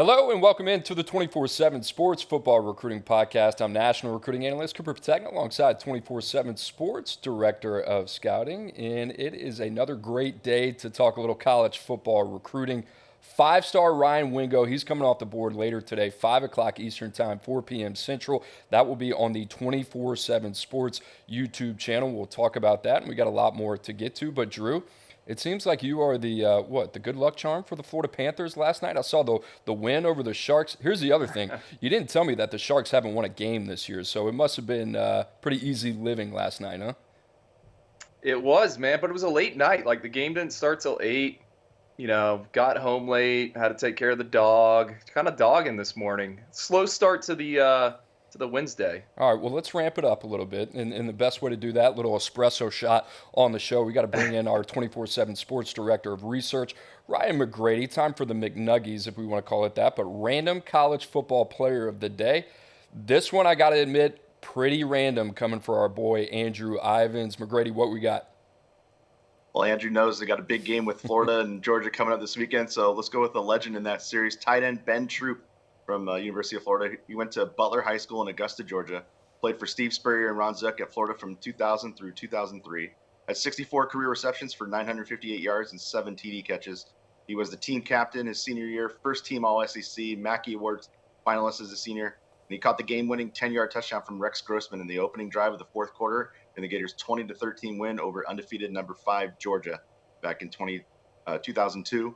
Hello and welcome into the 24/7 Sports Football Recruiting Podcast. I'm National Recruiting Analyst Cooper Petagna alongside 24/7 Sports Director of Scouting, and it is another great day to talk a little college football recruiting. Five-star Ryan Wingo, he's coming off the board later today, 5 o'clock Eastern Time, 4 p.m. Central. That will be on the 24/7 Sports YouTube channel. We'll talk about that, and we got a lot more to get to. But Drew, it seems like you are the good luck charm for the Florida Panthers last night. I saw the win over the Sharks. Here's the other thing. You didn't tell me that the Sharks haven't won a game this year, so it must have been pretty easy living last night, huh? It was, man, but it was a late night. Like, the game didn't start till 8. Got home late, had to take care of the dog. Kind of dogging this morning. Slow start to the Wednesday. All right, well, let's ramp it up a little bit. And the best way to do that, little espresso shot on the show, we got to bring in our 24/7 Sports Director of Research, Ryan McGrady. Time for the McNuggies, if we want to call it that, but Random College Football Player of the Day. This one, I got to admit, pretty random coming for our boy Andrew Ivins. McGrady, what we got? Well, Andrew knows they got a big game with Florida and Georgia coming up this weekend, so let's go with the legend in that series, tight end Ben Troop from University of Florida. He went to Butler High School in Augusta, Georgia, played for Steve Spurrier and Ron Zook at Florida from 2000 through 2003, had 64 career receptions for 958 yards and 7 TD catches. He was the team captain his senior year, first team All-SEC, Mackey Awards finalist as a senior, and he caught the game-winning 10-yard touchdown from Rex Grossman in the opening drive of the fourth quarter in the Gators' 20-13 win over undefeated number 5 Georgia back in 2002.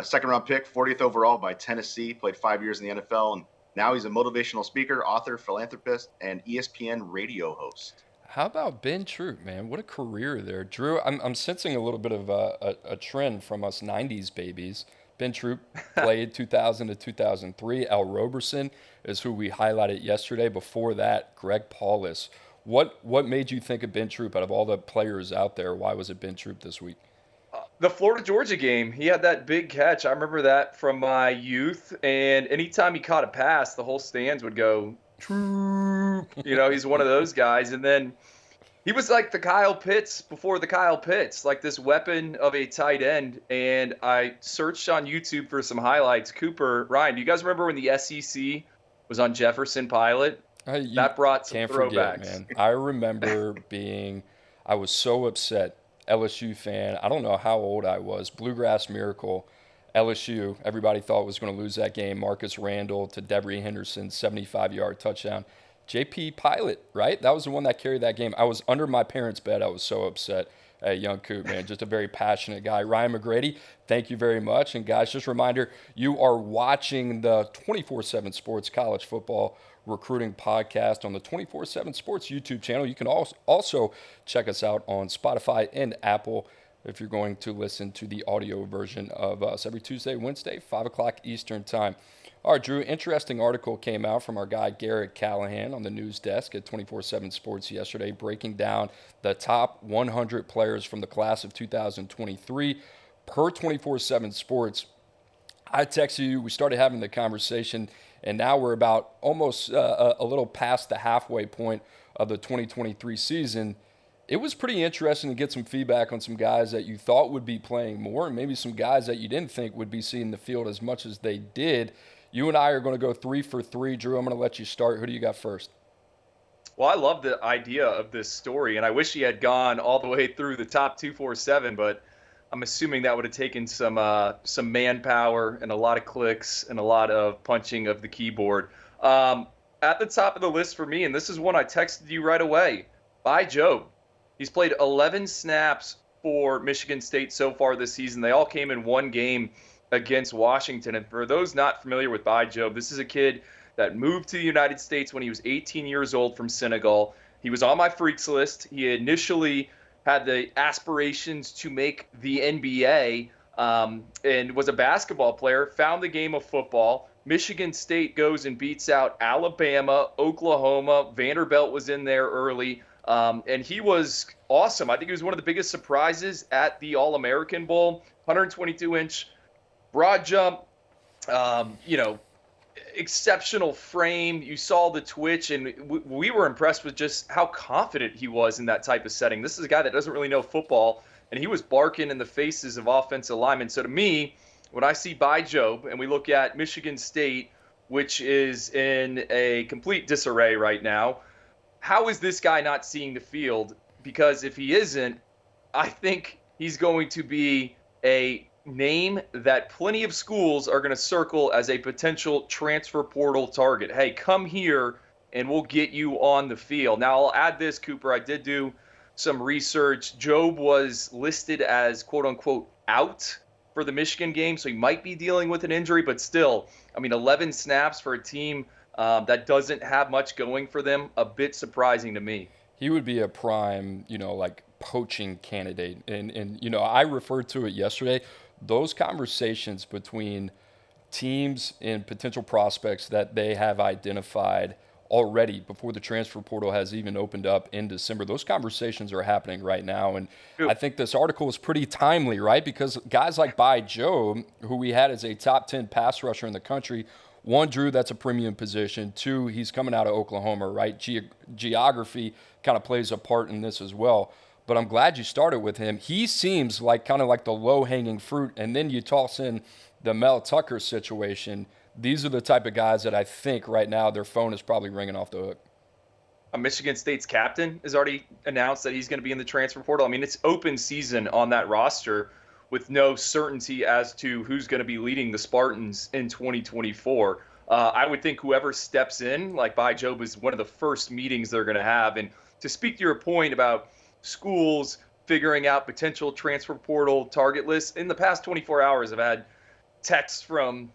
Second-round pick, 40th overall by Tennessee, played 5 years in the NFL, and now he's a motivational speaker, author, philanthropist, and ESPN radio host. How about Ben Troop, man? What a career there. Drew, I'm sensing a little bit of a trend from us 90s babies. Ben Troop played 2000 to 2003. Al Roberson is who we highlighted yesterday. Before that, Greg Paulus. What made you think of Ben Troop out of all the players out there? Why was it Ben Troop this week? The Florida-Georgia game, he had that big catch. I remember that from my youth, and anytime he caught a pass, the whole stands would go, Troop. He's one of those guys. And then he was like the Kyle Pitts before the Kyle Pitts, like this weapon of a tight end. And I searched on YouTube for some highlights. Cooper, Ryan, do you guys remember when the SEC was on Jefferson Pilot? That brought some throwbacks. Forget, man. I remember I was so upset. LSU fan. I don't know how old I was. Bluegrass Miracle. LSU. Everybody thought was going to lose that game. Marcus Randall to Devery Henderson, 75-yard touchdown. JP Pilot, right? That was the one that carried that game. I was under my parents' bed. I was so upset. Hey, young Coop, man, just a very passionate guy. Ryan McGrady, thank you very much. And guys, just a reminder, you are watching the 24/7 Sports College Football Recruiting Podcast on the 24/7 Sports YouTube channel. You can also check us out on Spotify and Apple if you're going to listen to the audio version of us every Tuesday, Wednesday, 5 o'clock Eastern Time. All right, Drew, interesting article came out from our guy Garrett Callahan on the news desk at 24/7 Sports yesterday, breaking down the top 100 players from the class of 2023 per 24/7 Sports. I texted you, we started having the conversation, and now we're about almost a little past the halfway point of the 2023 season. It was pretty interesting to get some feedback on some guys that you thought would be playing more and maybe some guys that you didn't think would be seeing the field as much as they did. You and I are going to go 3 for 3. Drew, I'm going to let you start. Who do you got first? Well, I love the idea of this story, and I wish he had gone all the way through the top 247, but I'm assuming that would have taken some manpower and a lot of clicks and a lot of punching of the keyboard. At the top of the list for me, and this is one I texted you right away, By Job. He's played 11 snaps for Michigan State so far this season. They all came in one game against Washington. And for those not familiar with By Job, this is a kid that moved to the United States when he was 18 years old from Senegal. He was on my freaks list. He initially had the aspirations to make the NBA and was a basketball player, found the game of football. Michigan State goes and beats out Alabama, Oklahoma. Vanderbilt was in there early. And he was awesome. I think he was one of the biggest surprises at the All-American Bowl. 122-inch broad jump, exceptional frame. You saw the twitch, and we were impressed with just how confident he was in that type of setting. This is a guy that doesn't really know football, and he was barking in the faces of offensive linemen. So to me, when I see by Job and we look at Michigan State, which is in a complete disarray right now, how is this guy not seeing the field? Because if he isn't, I think he's going to be a name that plenty of schools are going to circle as a potential transfer portal target. Hey, come here and we'll get you on the field. Now, I'll add this, Cooper. I did do some research. Job was listed as quote unquote out for the Michigan game, so he might be dealing with an injury, but still, I mean, 11 snaps for a team that doesn't have much going for them, a bit surprising to me. He would be a prime, like poaching candidate. And I referred to it yesterday. Those conversations between teams and potential prospects that they have identified already before the transfer portal has even opened up in December, those conversations are happening right now. And I think this article is pretty timely, right? Because guys like By Joe, who we had as a top 10 pass rusher in the country, one, Drew, that's a premium position. Two, he's coming out of Oklahoma, right? Geography kind of plays a part in this as well. But I'm glad you started with him. He seems like kind of like the low-hanging fruit, and then you toss in the Mel Tucker situation. These are the type of guys that I think right now their phone is probably ringing off the hook. Michigan State's captain has already announced that he's going to be in the transfer portal. I mean, it's open season on that roster with no certainty as to who's going to be leading the Spartans in 2024. I would think whoever steps in, like By Job, is one of the first meetings they're going to have. And to speak to your point about schools figuring out potential transfer portal target lists, in the past 24 hours, I've had texts from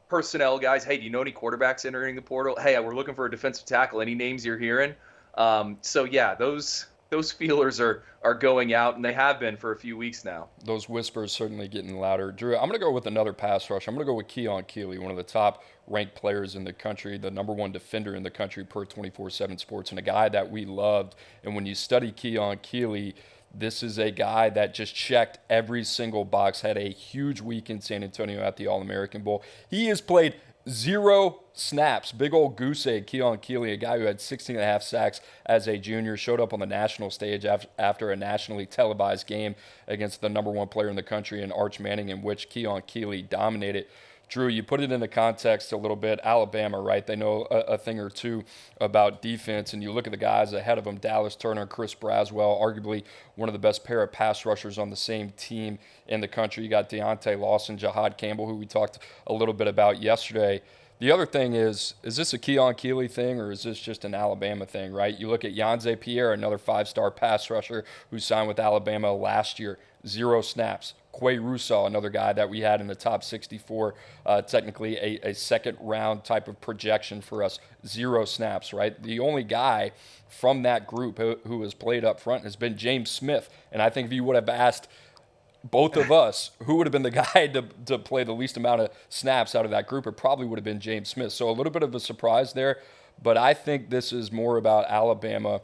personnel guys. Hey, do you know any quarterbacks entering the portal? Hey, we're looking for a defensive tackle. Any names you're hearing? So yeah, those feelers are going out, and they have been for a few weeks now. Those whispers certainly getting louder. Drew, I'm going to go with another pass rush. I'm going to go with Keon Keeley, one of the top ranked players in the country, the number one defender in the country per 24/7 Sports, and a guy that we loved. And when you study Keon Keeley, this is a guy that just checked every single box, had a huge week in San Antonio at the All-American Bowl. He has played 0 snaps. Big old goose egg, Keon Keeley, a guy who had 16 and a half sacks as a junior, showed up on the national stage after a nationally televised game against the number one player in the country in Arch Manning, in which Keon Keeley dominated. Drew, you put it into context a little bit. Alabama, right? They know a thing or two about defense, and you look at the guys ahead of them, Dallas Turner, Chris Braswell, arguably one of the best pair of pass rushers on the same team in the country. You got Deontay Lawson, Jahad Campbell, who we talked a little bit about yesterday. The other thing is this a Keon Keeley thing, or is this just an Alabama thing, right? You look at Yanze Pierre, another 5-star pass rusher who signed with Alabama last year, 0 snaps. Quay Russaw, another guy that we had in the top 64, technically a second-round type of projection for us, 0 snaps, right? The only guy from that group who has played up front has been James Smith, and I think if you would have asked both of us who would have been the guy to play the least amount of snaps out of that group, it probably would have been James Smith. So a little bit of a surprise there, but I think this is more about Alabama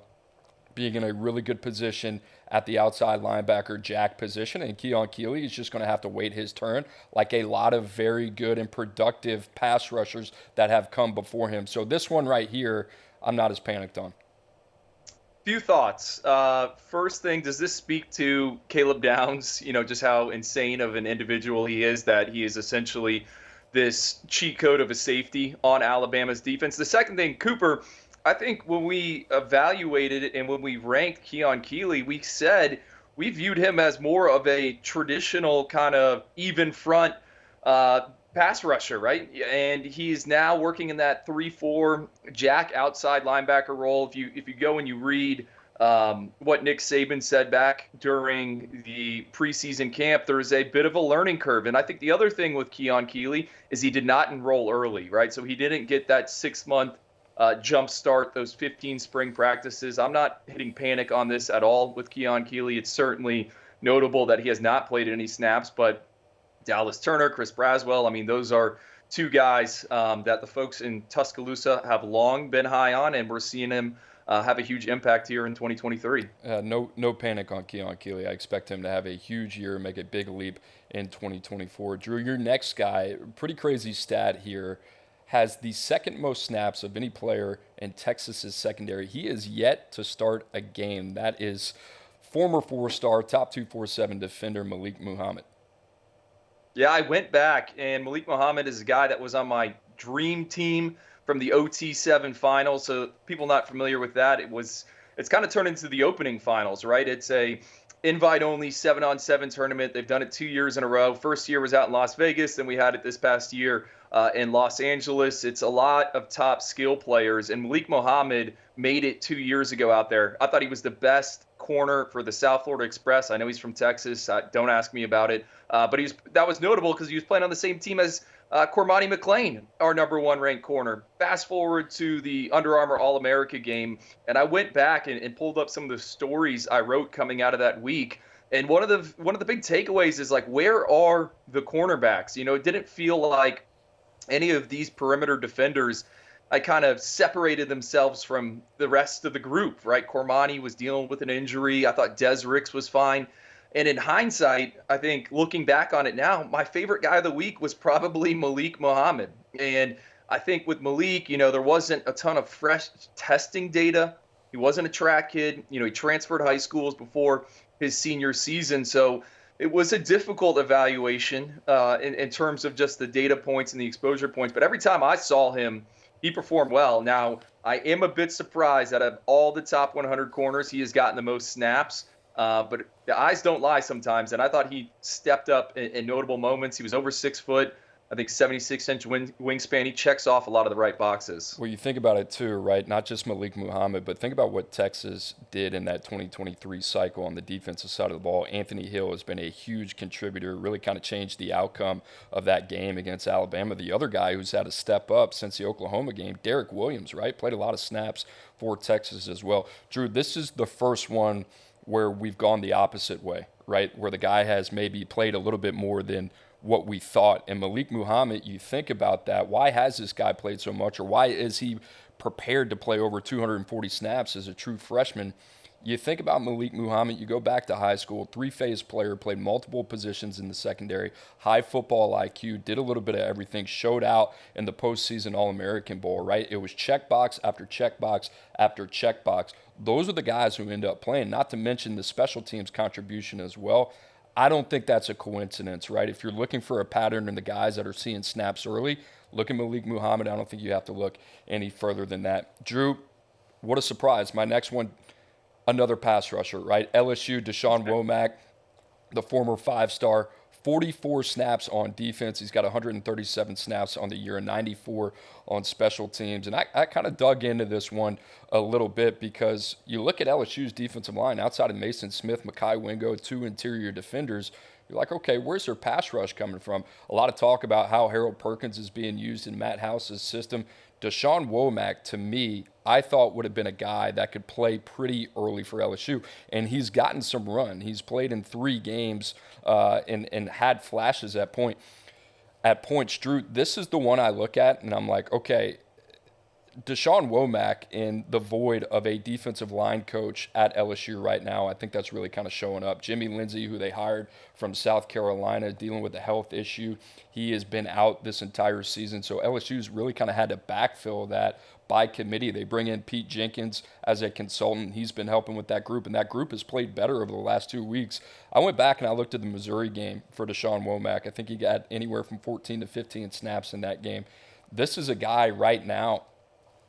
being in a really good position at the outside linebacker jack position, and Keon Keeley is just going to have to wait his turn like a lot of very good and productive pass rushers that have come before him. So this one right here, I'm not as panicked on. Few thoughts. First thing, does this speak to Caleb Downs, just how insane of an individual he is, that he is essentially this cheat code of a safety on Alabama's defense? The second thing, Cooper, I think when we evaluated it and when we ranked Keon Keeley, we said we viewed him as more of a traditional kind of even front pass rusher, right? And he's now working in that 3-4 jack outside linebacker role. If you go and you read what Nick Saban said back during the preseason camp, there's a bit of a learning curve. And I think the other thing with Keon Keeley is he did not enroll early, right? So he didn't get that 6-month jump start, those 15 spring practices. I'm not hitting panic on this at all with Keon Keeley. It's certainly notable that he has not played any snaps, but Dallas Turner, Chris Braswell, I mean, those are two guys that the folks in Tuscaloosa have long been high on, and we're seeing him have a huge impact here in 2023. No panic on Keon Keeley. I expect him to have a huge year, make a big leap in 2024. Drew, your next guy, pretty crazy stat here, has the second most snaps of any player in Texas's secondary. He is yet to start a game. That is former 4-star, top 247 defender Malik Muhammad. Yeah, I went back, and Malik Muhammad is a guy that was on my dream team from the OT7 finals. So people not familiar with that, it's kind of turned into the opening finals, right? It's a invite only 7-on-7 tournament. They've done it 2 years in a row. First year was out in Las Vegas, then we had it this past year in Los Angeles. It's a lot of top skill players, and Malik Muhammad made it 2 years ago out there. I thought he was the best corner for the South Florida Express. I know he's from Texas. Don't ask me about it. But that was notable because he was playing on the same team as Cormani McLean, our number one ranked corner. Fast forward to the Under Armour All-America game, and I went back and pulled up some of the stories I wrote coming out of that week. And one of the big takeaways is, like, where are the cornerbacks? It didn't feel like any of these perimeter defenders kind of separated themselves from the rest of the group, right? Cormani was dealing with an injury. I thought Des Ricks was fine. And in hindsight, I think looking back on it now, my favorite guy of the week was probably Malik Muhammad. And I think with Malik, there wasn't a ton of fresh testing data. He wasn't a track kid. He transferred high schools before his senior season. So it was a difficult evaluation in terms of just the data points and the exposure points. But every time I saw him, he performed well. Now, I am a bit surprised that of all the top 100 corners, he has gotten the most snaps. But the eyes don't lie sometimes, and I thought he stepped up in notable moments. He was over 6 foot, I think 76-inch wingspan. He checks off a lot of the right boxes. Well, you think about it too, right? Not just Malik Muhammad, but think about what Texas did in that 2023 cycle on the defensive side of the ball. Anthony Hill has been a huge contributor, really kind of changed the outcome of that game against Alabama. The other guy who's had to step up since the Oklahoma game, Derek Williams, right? Played a lot of snaps for Texas as well. Drew, this is the first one where we've gone the opposite way, right? Where the guy has maybe played a little bit more than what we thought. And Malik Muhammad, you think about that. Why has this guy played so much, or why is he prepared to play over 240 snaps as a true freshman? You think about Malik Muhammad, you go back to high school, 3-phase player, played multiple positions in the secondary, high football IQ, did a little bit of everything, showed out in the postseason All-American Bowl, right? It was checkbox after checkbox after checkbox. Those are the guys who end up playing, not to mention the special teams contribution as well. I don't think that's a coincidence, right? If you're looking for a pattern in the guys that are seeing snaps early, look at Malik Muhammad. I don't think you have to look any further than that. Drew, what a surprise. My next one, another pass rusher, right? LSU, Deshaun Womack, the former 5-star, 44 snaps on defense. He's got 137 snaps on the year and 94 on special teams. And I kind of dug into this one a little bit because you look at LSU's defensive line outside of Mason Smith, Mekhi Wingo, 2 interior defenders. You're like, okay, where's their pass rush coming from? A lot of talk about how Harold Perkins is being used in Matt House's system. Deshaun Womack, to me, I thought would have been a guy that could play pretty early for LSU, and he's gotten some run. He's played in 3 games and had flashes at points. Drew, this is the one I look at, and I'm like, okay, Deshaun Womack in the void of a defensive line coach at LSU right now, I think that's really kind of showing up. Jimmy Lindsey, who they hired from South Carolina, dealing with a health issue. He has been out this entire season, so LSU's really kind of had to backfill that by committee. They bring in Pete Jenkins as a consultant. He's been helping with that group, and that group has played better over the last 2 weeks. I went back and I looked at the Missouri game for Deshaun Womack. I think he got anywhere from 14 to 15 snaps in that game. This is a guy right now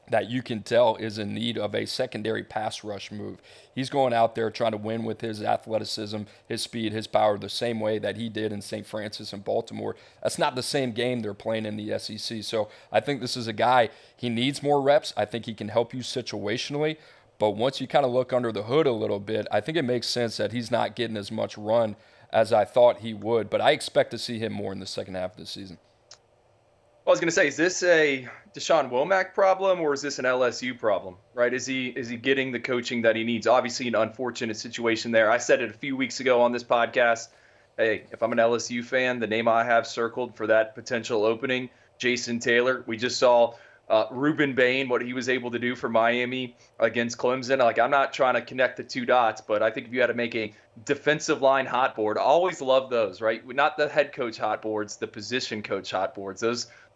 that you can tell is in need of a secondary pass rush move. He's going out there trying to win with his athleticism, his speed, his power, the same way that he did in St. Francis and Baltimore. That's not the same game they're playing in the SEC. So I think this is a guy, he needs more reps. I think he can help you situationally. But once you kind of look under the hood a little bit, I think it makes sense that he's not getting as much run as I thought he would. But I expect to see him more in the second half of the season. I was going to say, is this a Deshaun Womack problem or is this an LSU problem, right? Is he getting the coaching that he needs? Obviously, an unfortunate situation there. I said it a few weeks ago on this podcast. Hey, if I'm an LSU fan, the name I have circled for that potential opening, Jason Taylor. We just saw Ruben Bain, what he was able to do for Miami against Clemson. Like, I'm not trying to connect the 2 dots, but I think if you had to make a defensive line hot board, I always love those, right? Not the head coach hot boards, the position coach hot boards.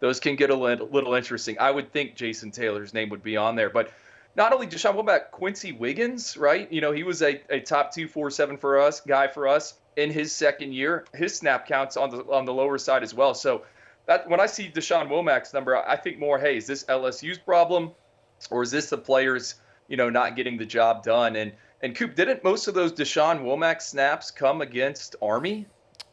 Those can get a little interesting. I would think Jason Taylor's name would be on there, but not only Deshaun, what about Quincy Wiggins, right? He was a top 247 guy for us. in his second year. His snap counts on the lower side as well. So that when I see Deshaun Womack's number, I think more, hey, is this LSU's problem, or is this the players, not getting the job done? And Coop, didn't most of those Deshaun Womack snaps come against Army?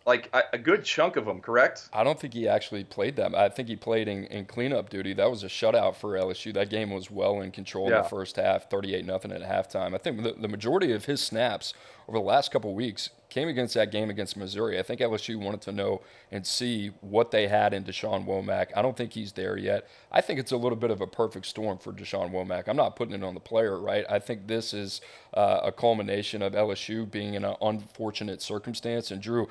Like a good chunk of them, correct? I don't think he actually played that. I think he played in cleanup duty. That was a shutout for LSU. That game was well in control in the first half, 38-0 at halftime. I think the majority of his snaps over the last couple of weeks came against that game against Missouri. I think LSU wanted to know and see what they had in Deshaun Womack. I don't think he's there yet. I think it's a little bit of a perfect storm for Deshaun Womack. I'm not putting it on the player, right? I think this is a culmination of LSU being in an unfortunate circumstance. And Drew,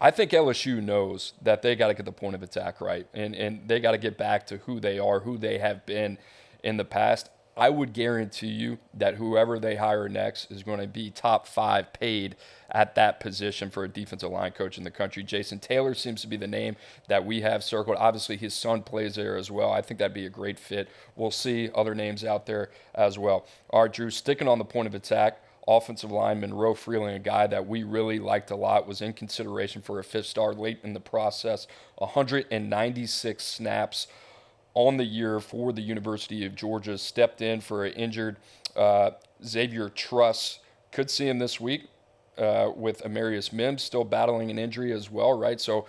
I think LSU knows that they got to get the point of attack right, and they got to get back to who they are, who they have been in the past. I would guarantee you that whoever they hire next is going to be top 5 paid at that position for a defensive line coach in the country. Jason Taylor seems to be the name that we have circled. Obviously, his son plays there as well. I think that'd be a great fit. We'll see other names out there as well. All right, Drew, sticking on the point of attack, offensive lineman Monroe Freeling, a guy that we really liked a lot, was in consideration for a 5th star late in the process. 196 snaps on the year for the University of Georgia. Stepped in for an injured Xavier Truss. Could see him this week with Amarius Mims still battling an injury as well, right? So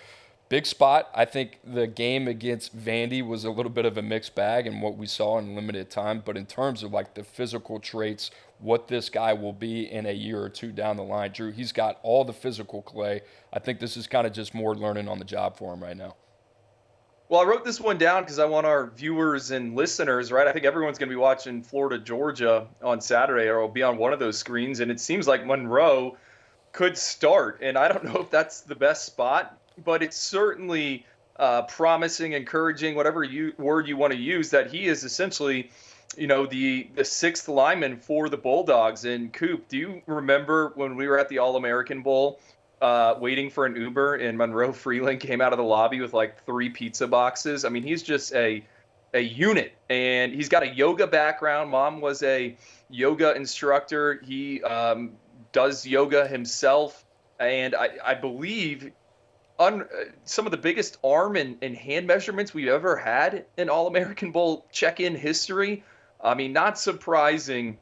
big spot. I think the game against Vandy was a little bit of a mixed bag in what we saw in limited time. But in terms of like the physical traits, what this guy will be in a year or two down the line, Drew, he's got all the physical clay. I think this is kind of just more learning on the job for him right now. Well, I wrote this one down because I want our viewers and listeners, right? I think everyone's going to be watching Florida, Georgia on Saturday, or will be on one of those screens. And it seems like Monroe could start. And I don't know if that's the best spot, but it's certainly promising, encouraging, whatever word you want to use, that he is essentially, the 6th lineman for the Bulldogs. And Coop, do you remember when we were at the All-American Bowl waiting for an Uber and Monroe Freeling came out of the lobby with like 3 pizza boxes? I mean, he's just a unit, and he's got a yoga background. Mom was a yoga instructor. He does yoga himself, and I believe some of the biggest arm and hand measurements we've ever had in All-American Bowl check-in history. I mean, not surprising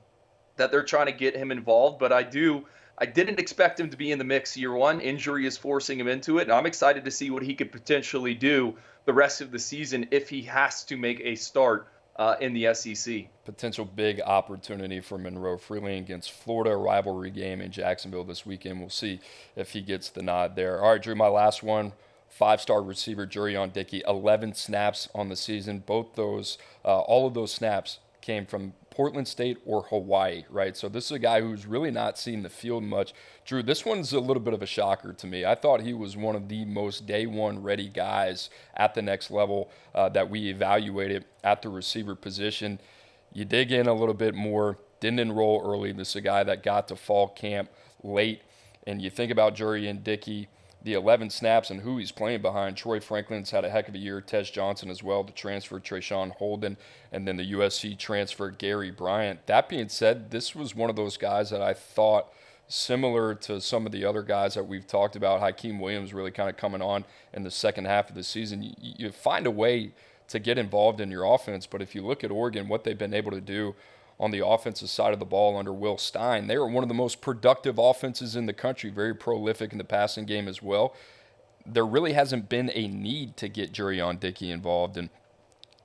that they're trying to get him involved, but I didn't expect him to be in the mix year one. Injury is forcing him into it, and I'm excited to see what he could potentially do the rest of the season if he has to make a start in the SEC. Potential big opportunity for Monroe Freeling against Florida, rivalry game in Jacksonville this weekend. We'll see if he gets the nod there. All right, Drew, my last one. 5-star receiver Jurion Dickey, 11 snaps on the season. All of those snaps came from Portland State or Hawaii, right? So this is a guy who's really not seen the field much. Drew, this one's a little bit of a shocker to me. I thought he was one of the most day one ready guys at the next level that we evaluated at the receiver position. You dig in a little bit more, didn't enroll early. This is a guy that got to fall camp late. And you think about Jurion Dickey, the 11 snaps and who he's playing behind. Troy Franklin's had a heck of a year. Tej Johnson as well, the transfer, Trayshawn Holden, and then the USC transfer, Gary Bryant. That being said, this was one of those guys that I thought, similar to some of the other guys that we've talked about, Hakeem Williams really kind of coming on in the second half of the season. You find a way to get involved in your offense, but if you look at Oregon, what they've been able to do on the offensive side of the ball under Will Stein, they were one of the most productive offenses in the country, very prolific in the passing game as well. There really hasn't been a need to get Jurion Dickey involved, and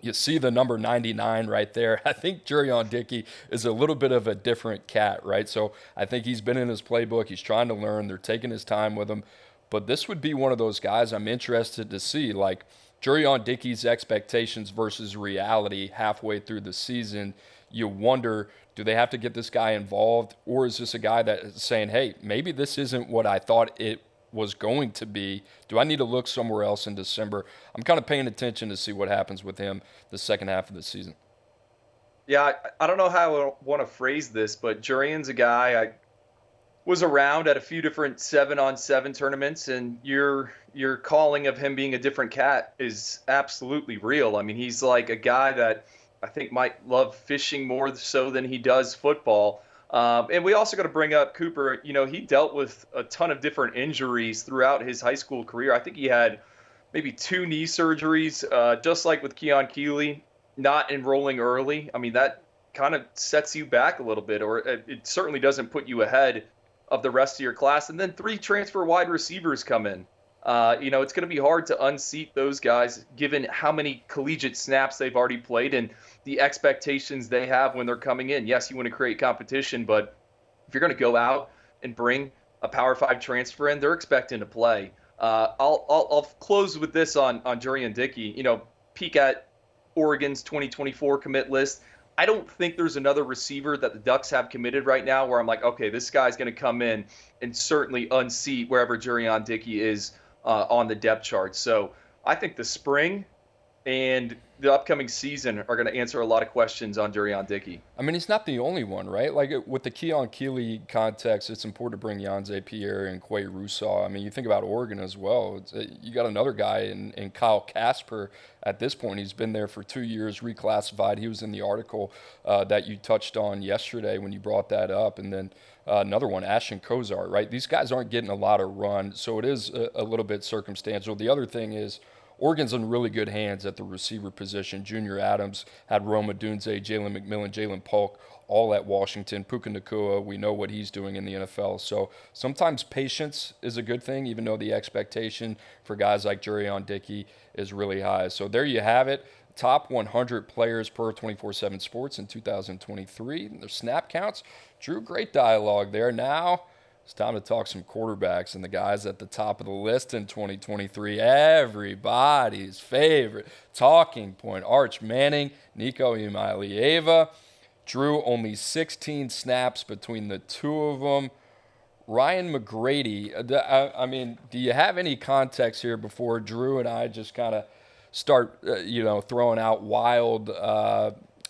you see the number 99 right there. I think Jurion Dickey is a little bit of a different cat, right? So I think he's been in his playbook. He's trying to learn. They're taking his time with him. But this would be one of those guys I'm interested to see, like Jurion Dickey's expectations versus reality halfway through the season. You wonder, do they have to get this guy involved, or is this a guy that is saying, hey, maybe this isn't what I thought it was going to be? Do I need to look somewhere else in December? I'm kind of paying attention to see what happens with him the second half of the season. Yeah, I don't know how I want to phrase this, but Jurion's a guy I was around at a few different 7-on-7 tournaments, and your calling of him being a different cat is absolutely real. I mean, he's like a guy that I think might love fishing more so than he does football. And we also got to bring up Cooper. He dealt with a ton of different injuries throughout his high school career. I think he had maybe 2 knee surgeries, just like with Keon Keeley, not enrolling early. I mean, that kind of sets you back a little bit, or it certainly doesn't put you ahead of the rest of your class. And then 3 transfer wide receivers come in. It's going to be hard to unseat those guys given how many collegiate snaps they've already played and the expectations they have when they're coming in. Yes, you want to create competition, but if you're going to go out and bring a Power 5 transfer in, they're expecting to play. I'll close with this on Jurian Dickey. Peek at Oregon's 2024 commit list. I don't think there's another receiver that the Ducks have committed right now where I'm like, okay, this guy's going to come in and certainly unseat wherever Jurian Dickey is on the depth chart. So I think the spring and the upcoming season are going to answer a lot of questions on Jurian Dickey. I mean, he's not the only one, right? Like with the Keon Keeley context, it's important to bring Yanze Pierre and Quay Rousseau. I mean, you think about Oregon as well. You got another guy in Kyle Casper at this point. He's been there for 2 years, reclassified. He was in the article that you touched on yesterday when you brought that up. And then another one, Ashton Kozar, right? These guys aren't getting a lot of run, so it is a little bit circumstantial. The other thing is, Oregon's in really good hands at the receiver position. Junior Adams had Roma Dunze, Jalen McMillan, Jalen Polk, all at Washington. Puka Nacua, we know what he's doing in the NFL. So sometimes patience is a good thing, even though the expectation for guys like Jurian Dickey is really high. So there you have it. Top 100 players per 24/7 Sports in 2023. Their snap counts. Drew, great dialogue there. Now it's time to talk some quarterbacks and the guys at the top of the list in 2023. Everybody's favorite talking point. Arch Manning, Nico Iamaleava. Drew, only 16 snaps between the two of them. Ryan McGrady, I mean, do you have any context here before Drew and I just kind of start, throwing out wild,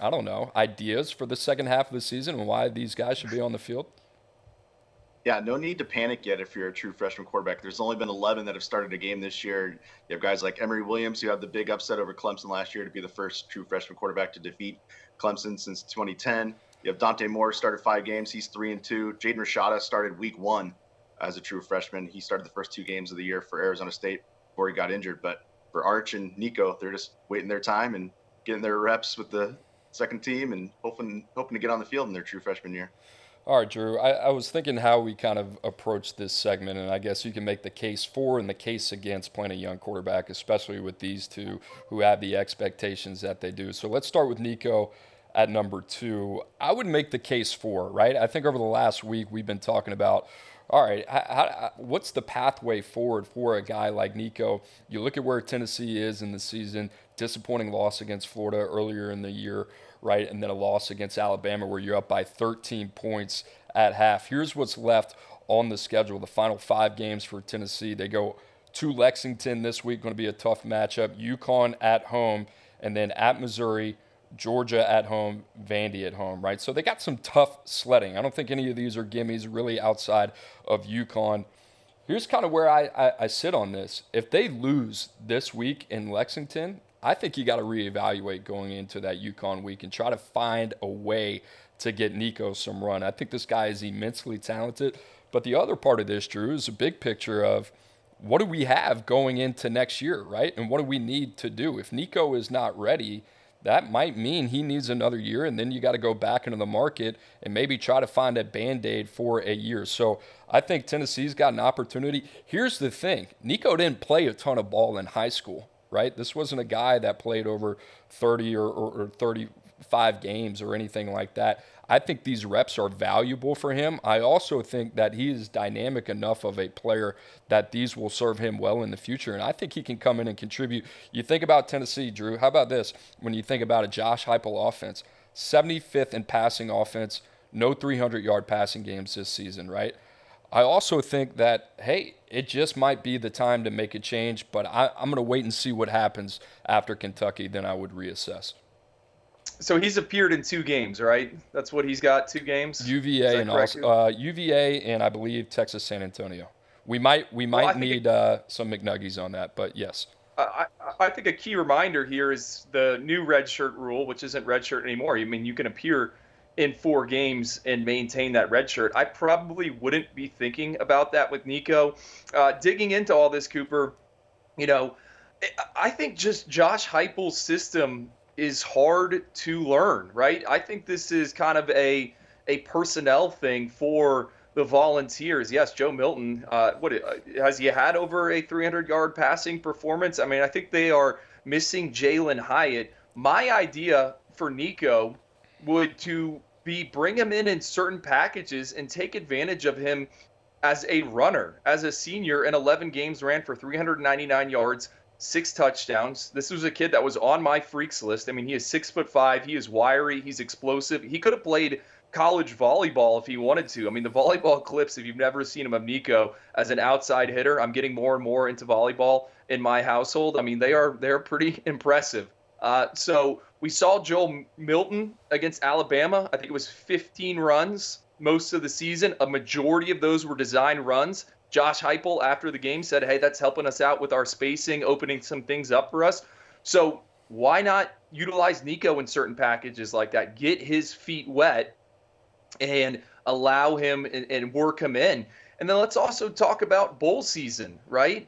ideas for the second half of the season and why these guys should be on the field? Yeah, no need to panic yet if you're a true freshman quarterback. There's only been 11 that have started a game this year. You have guys like Emory Williams, who had the big upset over Clemson last year to be the first true freshman quarterback to defeat Clemson since 2010. You have Dante Moore, started 5 games. He's 3-2. Jaden Rashada started week 1 as a true freshman. He started the first 2 games of the year for Arizona State before he got injured. But for Arch and Nico, they're just waiting their time and getting their reps with the second team and hoping to get on the field in their true freshman year. All right, Drew, I was thinking how we kind of approach this segment, and I guess you can make the case for and the case against playing a young quarterback, especially with these two who have the expectations that they do. So let's start with Nico at number 2. I would make the case for, right? I think over the last week we've been talking about, all right, what's the pathway forward for a guy like Nico? You look at where Tennessee is in the season, disappointing loss against Florida earlier in the year, right? And then a loss against Alabama where you're up by 13 points at half. Here's what's left on the schedule. The final 5 games for Tennessee. They go to Lexington this week, going to be a tough matchup. UConn at home, and then at Missouri, Georgia at home, Vandy at home, right? So they got some tough sledding. I don't think any of these are gimmies really outside of UConn. Here's kind of where I sit on this. If they lose this week in Lexington, I think you got to reevaluate going into that UConn week and try to find a way to get Nico some run. I think this guy is immensely talented. But the other part of this, Drew, is a big picture of what do we have going into next year, right? And what do we need to do? If Nico is not ready, that might mean he needs another year, and then you got to go back into the market and maybe try to find a Band-Aid for a year. So I think Tennessee's got an opportunity. Here's the thing. Nico didn't play a ton of ball in high school, right? This wasn't a guy that played over 30 or 35 games or anything like that. I think these reps are valuable for him. I also think that he is dynamic enough of a player that these will serve him well in the future, and I think he can come in and contribute. You think about Tennessee, Drew. How about this? When you think about a Josh Heupel offense, 75th in passing offense, no 300-yard passing games this season, right? I also think that, hey, it just might be the time to make a change, but I'm going to wait and see what happens after Kentucky, then I would reassess. So he's appeared in 2 games, right? That's what he's got, 2 games. UVA and also UVA and I believe Texas San Antonio. We might need some McNuggies on that, but yes. I think a key reminder here is the new redshirt rule, which isn't redshirt anymore. I mean, you can appear in 4 games and maintain that red shirt. I probably wouldn't be thinking about that with Nico. Digging into all this, Cooper, you know, I think just Josh Heupel's system is hard to learn, right? I think this is kind of a personnel thing for the Volunteers. Yes, Joe Milton. What has he had over a 300-yard passing performance? I mean, I think they are missing Jalen Hyatt. My idea for Nico would to be bring him in certain packages and take advantage of him as a runner. As a senior, in 11 games, ran for 399 yards, 6 touchdowns. This was a kid that was on my freaks list. I mean, he is 6'5". He is wiry. He's explosive. He could have played college volleyball if he wanted to. I mean, the volleyball clips, if you've never seen him of Nico as an outside hitter, I'm getting more and more into volleyball in my household. I mean, they're pretty impressive. So we saw Joe Milton against Alabama. I think it was 15 runs most of the season. A majority of those were design runs. Josh Heupel, after the game, said, hey, that's helping us out with our spacing, opening some things up for us. So why not utilize Nico in certain packages like that, get his feet wet, and allow him and work him in? And then let's also talk about bowl season, right?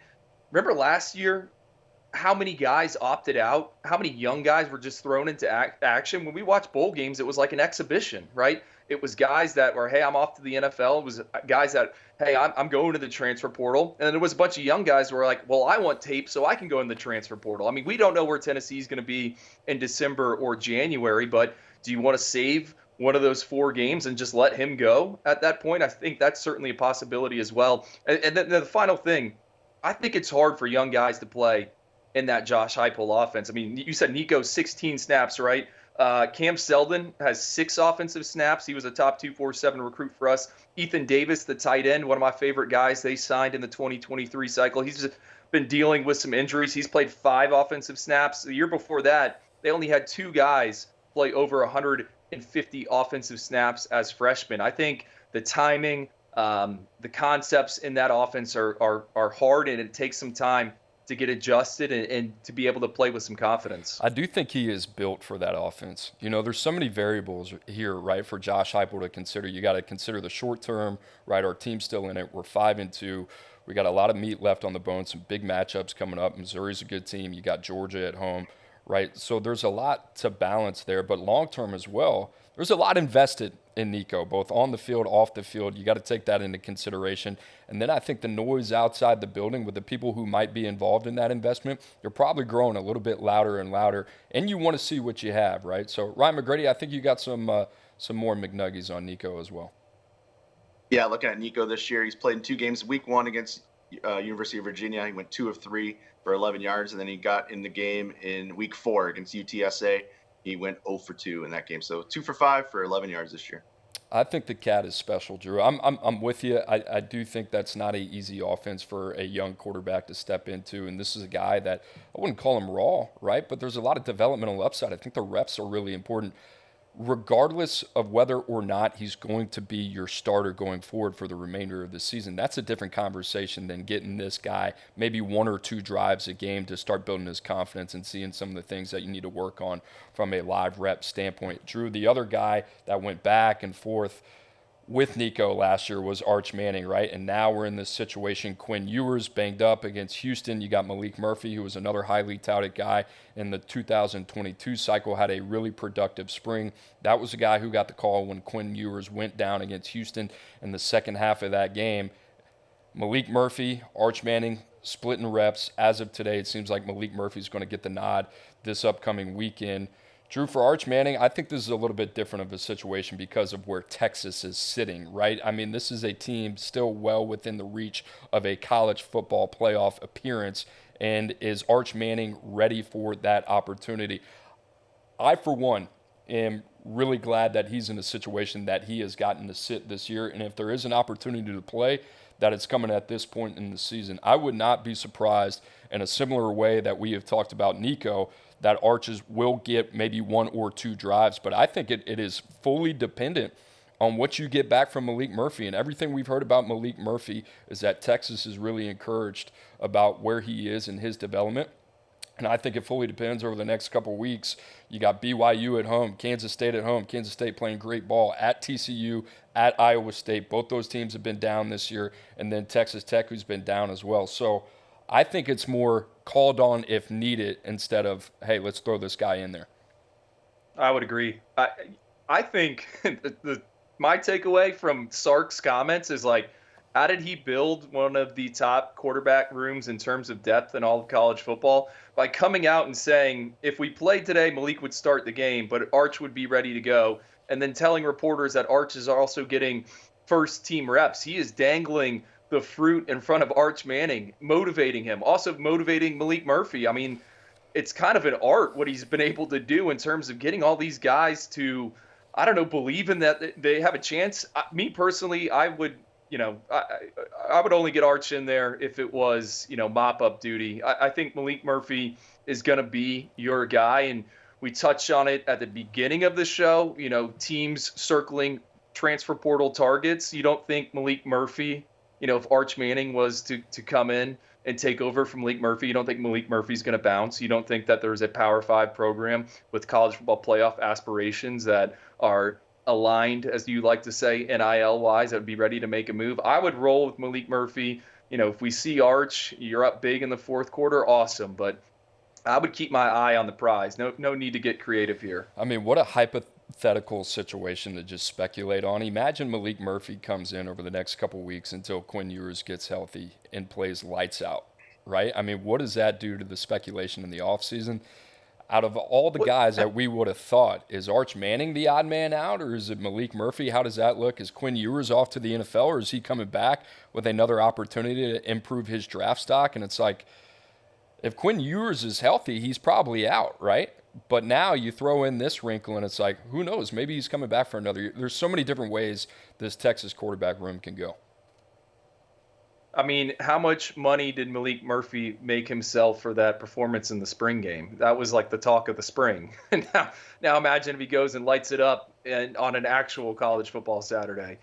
Remember last year, how many guys opted out? How many young guys were just thrown into action? When we watched bowl games, it was like an exhibition, right? It was guys that were, hey, I'm off to the NFL. It was guys that, hey, I'm going to the transfer portal. And then there was a bunch of young guys who were like, well, I want tape so I can go in the transfer portal. I mean, we don't know where Tennessee is going to be in December or January, but do you want to save one of those 4 games and just let him go at that point? I think that's certainly a possibility as well. And then the final thing, I think it's hard for young guys to play in that Josh Heupel offense. I mean, you said Nico 16 snaps, right? Cam Seldon has 6 offensive snaps. He was a top 247 recruit for us. Ethan Davis, the tight end, one of my favorite guys they signed in the 2023 cycle. He's been dealing with some injuries. He's played 5 offensive snaps. The year before that, they only had 2 guys play over 150 offensive snaps as freshmen. I think the timing, the concepts in that offense are hard, and it takes some time to get adjusted and to be able to play with some confidence. I do think he is built for that offense. You know, there's so many variables here, right, for Josh Heupel to consider. You got to consider the short term, right? Our team's still in it. We're 5-2. We got a lot of meat left on the bone, some big matchups coming up. Missouri's a good team. You got Georgia at home, right? So there's a lot to balance there. But long term as well, there's a lot invested in Nico, both on the field, off the field. You got to take that into consideration. And then I think the noise outside the building with the people who might be involved in that investment, you're probably growing a little bit louder and louder, and you want to see what you have, right? So, Ryan McGrady, I think you got some more McNuggies on Nico as well. Yeah, looking at Nico this year, he's played in 2 games. Week 1 against University of Virginia, he went 2 of 3 for 11 yards, and then he got in the game in week 4 against UTSA. He went 0 for 2 in that game. So 2 for 5 for 11 yards this year. I think the cat is special, Drew. I'm with you. I do think that's not an easy offense for a young quarterback to step into. And this is a guy that I wouldn't call him raw, right? But there's a lot of developmental upside. I think the reps are really important, regardless of whether or not he's going to be your starter going forward for the remainder of the season. That's a different conversation than getting this guy maybe 1 or 2 drives a game to start building his confidence and seeing some of the things that you need to work on from a live rep standpoint. Drew, the other guy that went back and forth with Nico last year was Arch Manning, right? And now we're in this situation. Quinn Ewers banged up against Houston. You got Malik Murphy, who was another highly touted guy in the 2022 cycle, had a really productive spring. That was a guy who got the call when Quinn Ewers went down against Houston in the second half of that game. Malik Murphy, Arch Manning, splitting reps. As of today, it seems like Malik Murphy's going to get the nod this upcoming weekend. Drew, for Arch Manning, I think this is a little bit different of a situation because of where Texas is sitting, right? I mean, this is a team still well within the reach of a college football playoff appearance, and is Arch Manning ready for that opportunity? I, for one, am really glad that he's in a situation that he has gotten to sit this year, and if there is an opportunity to play, that it's coming at this point in the season. I would not be surprised in a similar way that we have talked about Nico, that Arches will get maybe 1 or 2 drives. But I think it is fully dependent on what you get back from Malik Murphy. And everything we've heard about Malik Murphy is that Texas is really encouraged about where he is in his development. And I think it fully depends over the next couple of weeks. You got BYU at home, Kansas State at home, Kansas State playing great ball at TCU, at Iowa State. Both those teams have been down this year, and then Texas Tech, who's been down as well. So I think it's more called on if needed instead of, hey, let's throw this guy in there. I would agree. I think my takeaway from Sark's comments is like, how did he build one of the top quarterback rooms in terms of depth in all of college football? By coming out and saying, if we played today, Malik would start the game, but Arch would be ready to go. And then telling reporters that Arch is also getting first team reps. He is dangling the fruit in front of Arch Manning, motivating him, also motivating Malik Murphy. I mean, it's kind of an art what he's been able to do in terms of getting all these guys to, I don't know, believe in that they have a chance. Me personally, I would, I would only get Arch in there if it was, mop-up duty. I think Malik Murphy is going to be your guy, and we touched on it at the beginning of the show, teams circling transfer portal targets. You don't think Malik Murphy, if Arch Manning was to come in and take over from Malik Murphy, you don't think Malik Murphy's going to bounce? You don't think that there's a Power 5 program with college football playoff aspirations that are aligned, as you like to say, NIL-wise, that would be ready to make a move? I would roll with Malik Murphy. If we see Arch, you're up big in the fourth quarter, awesome. But I would keep my eye on the prize. No need to get creative here. I mean, what a hypothetical situation to just speculate on. Imagine Malik Murphy comes in over the next couple weeks until Quinn Ewers gets healthy and plays lights out, right? I mean, what does that do to the speculation in the offseason? Out of all the guys that we would have thought, is Arch Manning the odd man out, or is it Malik Murphy? How does that look? Is Quinn Ewers off to the NFL, or is he coming back with another opportunity to improve his draft stock? And it's like, if Quinn Ewers is healthy, he's probably out, right? But now you throw in this wrinkle, and it's like, who knows? Maybe he's coming back for another year. There's so many different ways this Texas quarterback room can go. I mean, how much money did Malik Murphy make himself for that performance in the spring game? That was like the talk of the spring. now imagine if he goes and lights it up on an actual college football Saturday.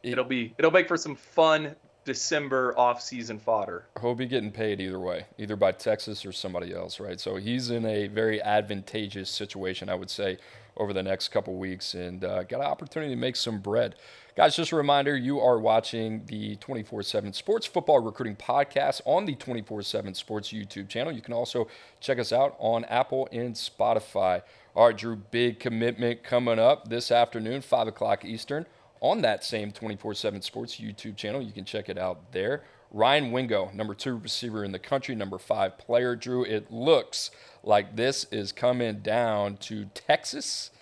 It'll make for some fun December off-season fodder. He'll be getting paid either way, either by Texas or somebody else, right? So he's in a very advantageous situation, I would say, over the next couple weeks, and got an opportunity to make some bread. Guys, just a reminder, you are watching the 24/7 Sports Football Recruiting Podcast on the 24/7 Sports YouTube channel. You can also check us out on Apple and Spotify. All right, Drew, big commitment coming up this afternoon, 5 o'clock Eastern, on that same 24/7 Sports YouTube channel. You can check it out there. Ryan Wingo, number 2 receiver in the country, number 5 player. Drew, it looks like this is coming down to Texas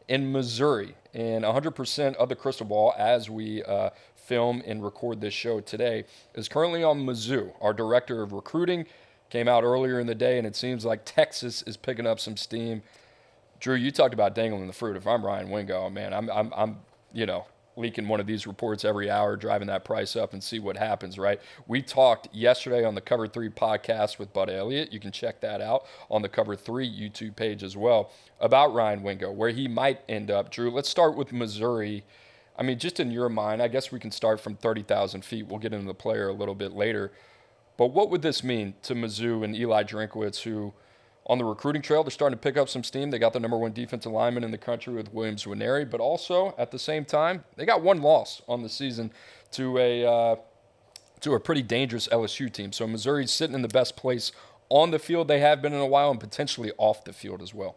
and Missouri. And 100% of the crystal ball as we film and record this show today is currently on Mizzou. Our director of recruiting came out earlier in the day, and it seems like Texas is picking up some steam. Drew, you talked about dangling the fruit. If I'm Ryan Wingo, man, I'm leaking one of these reports every hour, driving that price up and see what happens, right? We talked yesterday on the Cover 3 podcast with Bud Elliott. You can check that out on the Cover 3 YouTube page as well, about Ryan Wingo, where he might end up. Drew, let's start with Missouri. I mean, just in your mind, I guess we can start from 30,000 feet. We'll get into the player a little bit later. But what would this mean to Mizzou and Eli Drinkwitz, who on the recruiting trail, they're starting to pick up some steam. They got the number 1 defensive lineman in the country with Williams Nwaneri, but also at the same time, they got one loss on the season to a pretty dangerous LSU team. So Missouri's sitting in the best place on the field they have been in a while, and potentially off the field as well.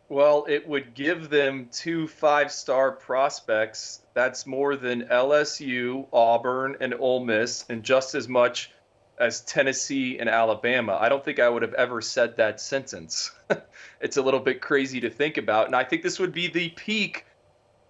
Well, it would give them 2 5-star prospects. That's more than LSU, Auburn, and Ole Miss, and just as much as Tennessee and Alabama. I don't think I would have ever said that sentence. It's a little bit crazy to think about. And I think this would be the peak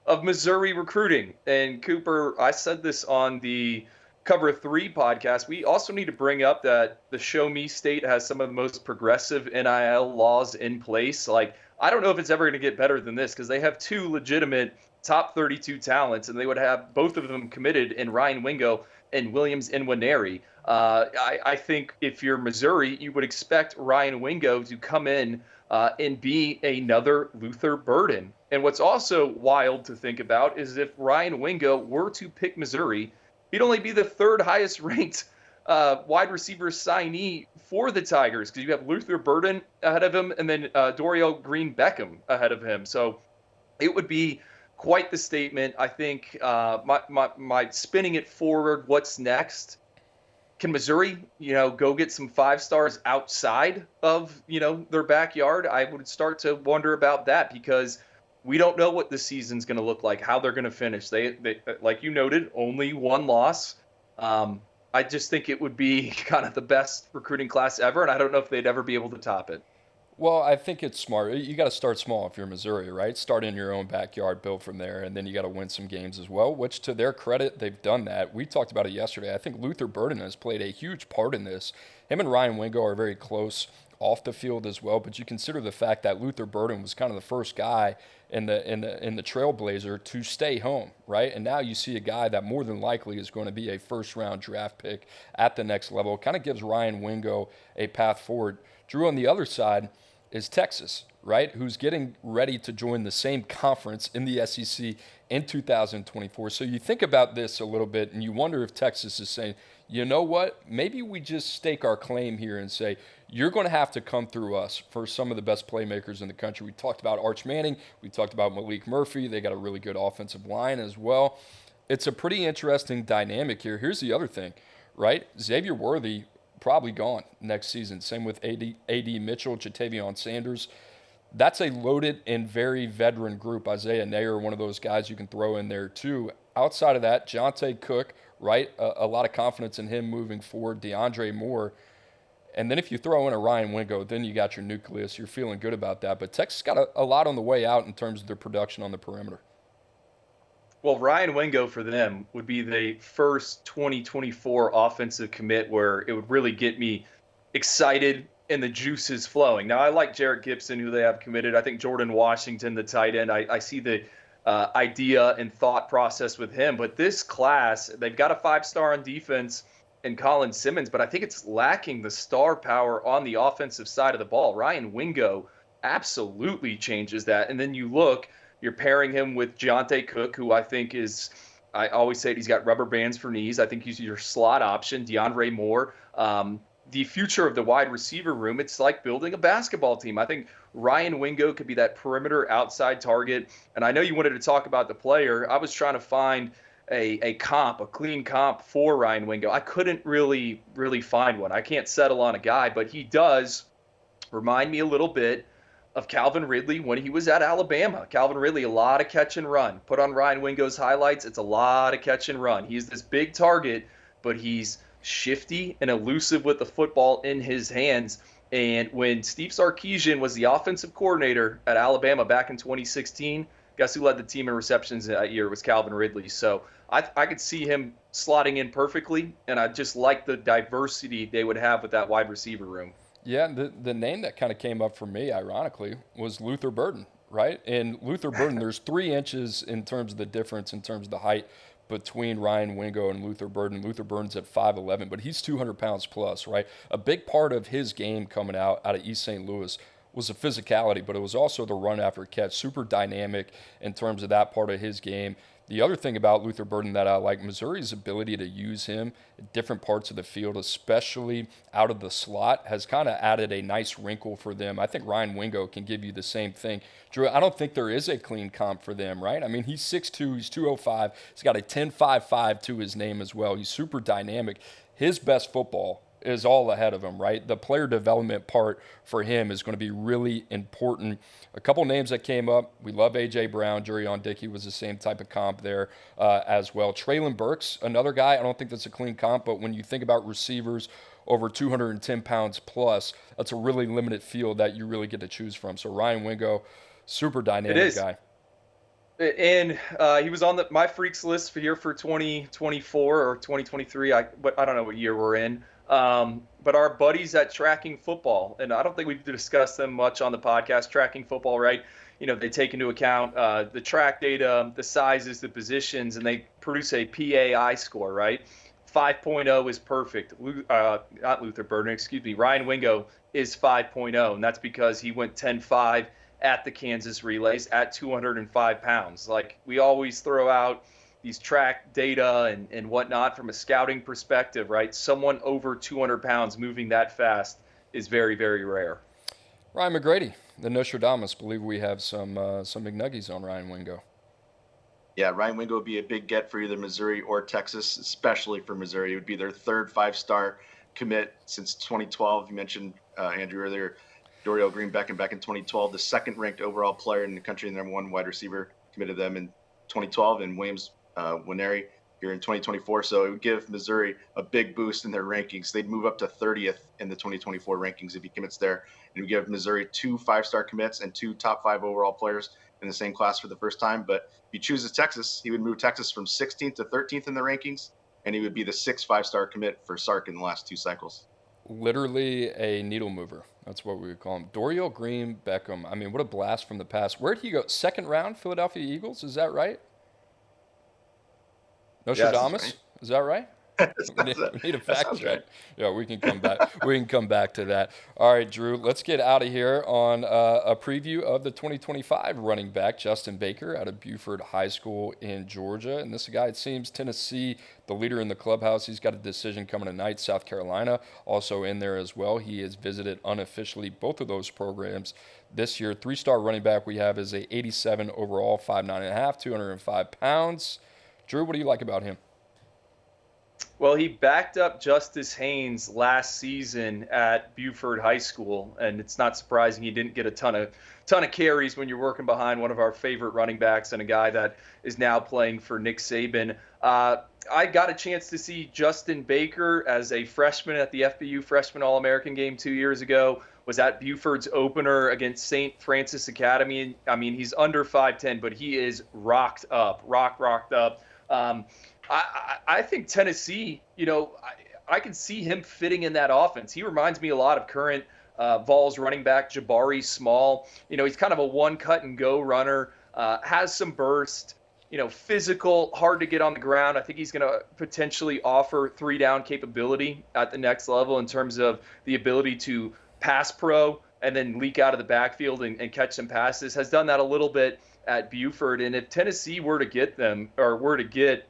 of Missouri recruiting. And Cooper, I said this on the Cover 3 podcast. We also need to bring up that the Show Me State has some of the most progressive NIL laws in place. Like, I don't know if it's ever going to get better than this, because they have 2 legitimate top 32 talents, and they would have both of them committed in Ryan Wingo and Williams Nwaneri. I think if you're Missouri, you would expect Ryan Wingo to come in and be another Luther Burden. And what's also wild to think about is if Ryan Wingo were to pick Missouri, he'd only be the 3rd highest ranked wide receiver signee for the Tigers, because you have Luther Burden ahead of him and then Dorial Green Beckham ahead of him. So it would be quite the statement. I think my spinning it forward, what's next? Can Missouri, go get some 5 stars outside of, their backyard? I would start to wonder about that, because we don't know what the season's going to look like, how they're going to finish. They, like you noted, only one loss. I just think it would be kind of the best recruiting class ever, and I don't know if they'd ever be able to top it. Well, I think it's smart. You got to start small if you're Missouri, right? Start in your own backyard, build from there, and then you got to win some games as well, which to their credit, they've done that. We talked about it yesterday. I think Luther Burden has played a huge part in this. Him and Ryan Wingo are very close off the field as well, but you consider the fact that Luther Burden was kind of the first guy in the Trailblazer to stay home, right? And now you see a guy that more than likely is going to be a first-round draft pick at the next level. It kind of gives Ryan Wingo a path forward. Drew, on the other side is Texas, right, who's getting ready to join the same conference in the SEC in 2024. So you think about this a little bit, and you wonder if Texas is saying, you know what, maybe we just stake our claim here and say, you're going to have to come through us for some of the best playmakers in the country. We talked about Arch Manning. We talked about Malik Murphy. They got a really good offensive line as well. It's a pretty interesting dynamic here. Here's the other thing, right? Xavier Worthy probably gone next season. Same with A.D. Mitchell, Jatavion Sanders. That's a loaded and very veteran group. Isaiah Nayer, one of those guys you can throw in there too. Outside of that, Jonte Cook, right? A lot of confidence in him moving forward. DeAndre Moore. And then if you throw in a Ryan Wingo, then you got your nucleus. You're feeling good about that. But Texas got a lot on the way out in terms of their production on the perimeter. Well, Ryan Wingo for them would be the first 2024 offensive commit where it would really get me excited and the juices flowing. Now, I like Jarrett Gibson, who they have committed. I think Jordan Washington, the tight end, I see the idea and thought process with him. But this class, they've got a 5-star on defense in Colin Simmons, but I think it's lacking the star power on the offensive side of the ball. Ryan Wingo absolutely changes that. And then you look, you're pairing him with Jonte Cook, who I think is, I always say he's got rubber bands for knees. I think he's your slot option. DeAndre Moore. The future of the wide receiver room, it's like building a basketball team. I think Ryan Wingo could be that perimeter outside target. And I know you wanted to talk about the player. I was trying to find a clean comp for Ryan Wingo. I couldn't really find one. I can't settle on a guy, but he does remind me a little bit of Calvin Ridley when he was at Alabama. Calvin Ridley, a lot of catch and run. Put on Ryan Wingo's highlights, it's a lot of catch and run. He's this big target, but he's shifty and elusive with the football in his hands. And when Steve Sarkisian was the offensive coordinator at Alabama back in 2016, guess who led the team in receptions that year? It was Calvin Ridley. So I could see him slotting in perfectly, and I just like the diversity they would have with that wide receiver room. Yeah, the name that kind of came up for me, ironically, was Luther Burden, right? And Luther Burden, there's 3 inches in terms of the difference in terms of the height between Ryan Wingo and Luther Burden. Luther Burden's at 5'11", but he's 200 pounds plus, right? A big part of his game coming out of East St. Louis was the physicality, but it was also the run after catch, super dynamic in terms of that part of his game. The other thing about Luther Burden that I like, Missouri's ability to use him at different parts of the field, especially out of the slot, has kind of added a nice wrinkle for them. I think Ryan Wingo can give you the same thing. Drew, I don't think there is a clean comp for them, right? I mean, he's 6'2", he's 205. He's got a 10.55 to his name as well. He's super dynamic. His best football is all ahead of him, right? The player development part for him is going to be really important. A couple names that came up, we love A.J. Brown. Jurion Dickey was the same type of comp there as well. Traylon Burks, another guy. I don't think that's a clean comp, but when you think about receivers over 210 pounds plus, that's a really limited field that you really get to choose from. So Ryan Wingo, super dynamic guy. And he was on my freaks list for 2024 or 2023. I don't know what year we're in. But our buddies at Tracking Football, and I don't think we've discussed them much on the podcast, Tracking Football, right? You know, they take into account the track data, the sizes, the positions, and they produce a PAI score, right? 5.0 is perfect. Not Luther Burden, excuse me. Ryan Wingo is 5.0, and that's because he went 10.5 at the Kansas Relays at 205 pounds. Like, we always throw out these track data and whatnot from a scouting perspective, right? Someone over 200 pounds moving that fast is very, very rare. Ryan McGrady, the Nostradamus. Believe we have some McNuggies on Ryan Wingo. Yeah, Ryan Wingo would be a big get for either Missouri or Texas, especially for Missouri. It would be their third 5-star commit since 2012. You mentioned, Andrew, earlier, Dorial Green-Beckham back in 2012, the second-ranked overall player in the country, the number one wide receiver, committed them in 2012, and Williams Nwaneri here in 2024. So it would give Missouri a big boost in their rankings. They'd move up to 30th in the 2024 rankings if he commits there. And it would give Missouri 2 5-star commits and 2 top 5 overall players in the same class for the first time. But if he chooses Texas, he would move Texas from 16th to 13th in the rankings, and he would be the 6th 5-star commit for Sark in the last 2 cycles. Literally a needle mover. That's what we would call him. Dorial Green-Beckham. I mean, what a blast from the past. Where did he go? Second round, Philadelphia Eagles? Is that right? Nostradamus? Yes, right. Is that right? We need a fact check. Right. Yeah, we can come back. We can come back to that. All right, Drew, let's get out of here on a preview of the 2025 running back, Justin Baker, out of Buford High School in Georgia. And this guy, it seems, Tennessee, the leader in the clubhouse. He's got a decision coming tonight. South Carolina also in there as well. He has visited unofficially both of those programs this year. 3-star running back we have is a 87 overall, 5'9.5", 205 pounds. Drew, what do you like about him? Well, he backed up Justice Haynes last season at Buford High School, and it's not surprising he didn't get a ton of carries when you're working behind one of our favorite running backs and a guy that is now playing for Nick Saban. I got a chance to see Justin Baker as a freshman at the FBU Freshman All-American game 2 years ago. Was at Buford's opener against St. Francis Academy. I mean, he's under 5'10", but he is rocked up. I think Tennessee, I can see him fitting in that offense. He reminds me a lot of current Vols running back Jabari Small. He's kind of a one-cut-and-go runner, has some burst, physical, hard to get on the ground. I think he's going to potentially offer 3-down capability at the next level in terms of the ability to pass pro and then leak out of the backfield and catch some passes. Has done that a little bit at Buford. And if Tennessee were to get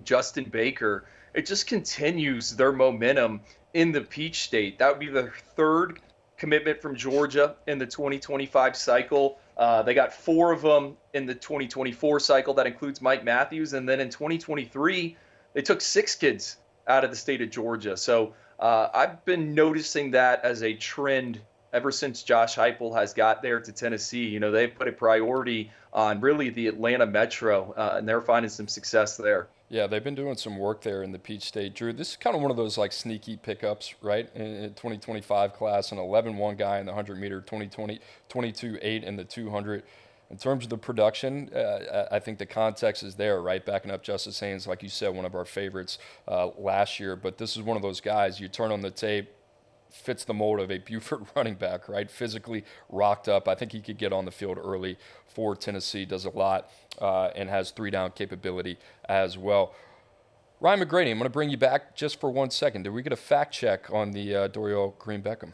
Justin Baker, it just continues their momentum in the Peach State. That would be the third commitment from Georgia in the 2025 cycle. They got 4 of them in the 2024 cycle. That includes Mike Matthews. And then in 2023, they took 6 kids out of the state of Georgia. So I've been noticing that as a trend ever since Josh Heupel has got there to Tennessee. They've put a priority on really the Atlanta metro, and they're finding some success there. Yeah, they've been doing some work there in the Peach State. Drew, this is kind of one of those like sneaky pickups, right? In 2025 class, an 11-1 guy in the 100-meter, 22-8 in the 200. In terms of the production, I think the context is there, right? Backing up Justice Haynes, like you said, one of our favorites last year. But this is one of those guys, you turn on the tape, fits the mold of a Buford running back, right? Physically rocked up. I think he could get on the field early for Tennessee, does a lot, and has 3-down capability as well. Ryan McGrady, I'm going to bring you back just for 1 second. Did we get a fact check on the Dorial Green-Beckham?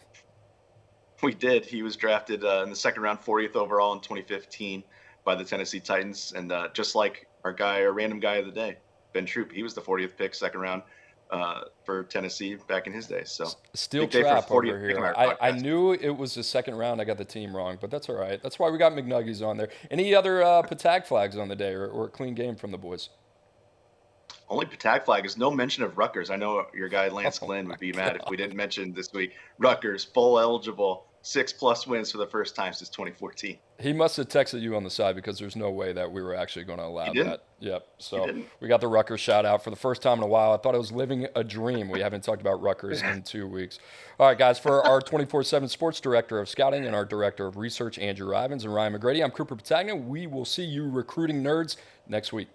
We did. He was drafted in the second round, 40th overall in 2015 by the Tennessee Titans. And just like our random guy of the day, Ben Troop, he was the 40th pick, second round for Tennessee back in his day. So Steel trap over here. I knew it was the second round. I got the team wrong, but that's all right. That's why we got McNuggies on there. Any other Petagna flags on the day or a clean game from the boys? Only Petagna flag is no mention of Rutgers. I know your guy Lance Glenn would be mad if we didn't mention this week. Rutgers, full eligible, 6+ wins for the first time since 2014. He must have texted you on the side because there's no way that we were actually going to allow that. Yep. So we got the Rutgers shout out for the first time in a while. I thought I was living a dream. We haven't talked about Rutgers in 2 weeks. All right, guys, for our 24/7 sports director of scouting and our director of research, Andrew Ivins and Ryan McGrady, I'm Cooper Petagna. We will see you recruiting nerds next week.